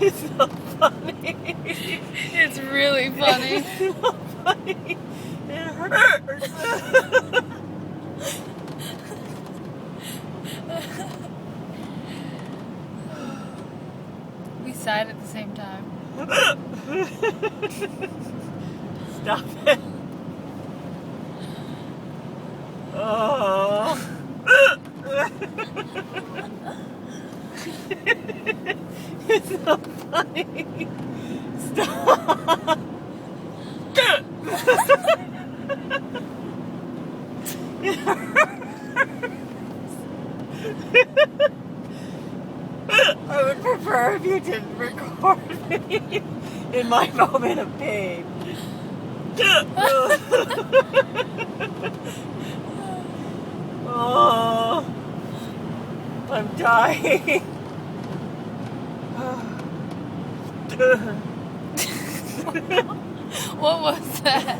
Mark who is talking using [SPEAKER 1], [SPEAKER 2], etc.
[SPEAKER 1] It's so funny.
[SPEAKER 2] It's really funny.
[SPEAKER 1] It's so funny. It hurts.
[SPEAKER 2] We sighed at the same time.
[SPEAKER 1] Stop it. Oh. It's so funny. Stop. It hurts. I would prefer if you didn't record me in my moment of pain. Oh, I'm dying.
[SPEAKER 2] What was that?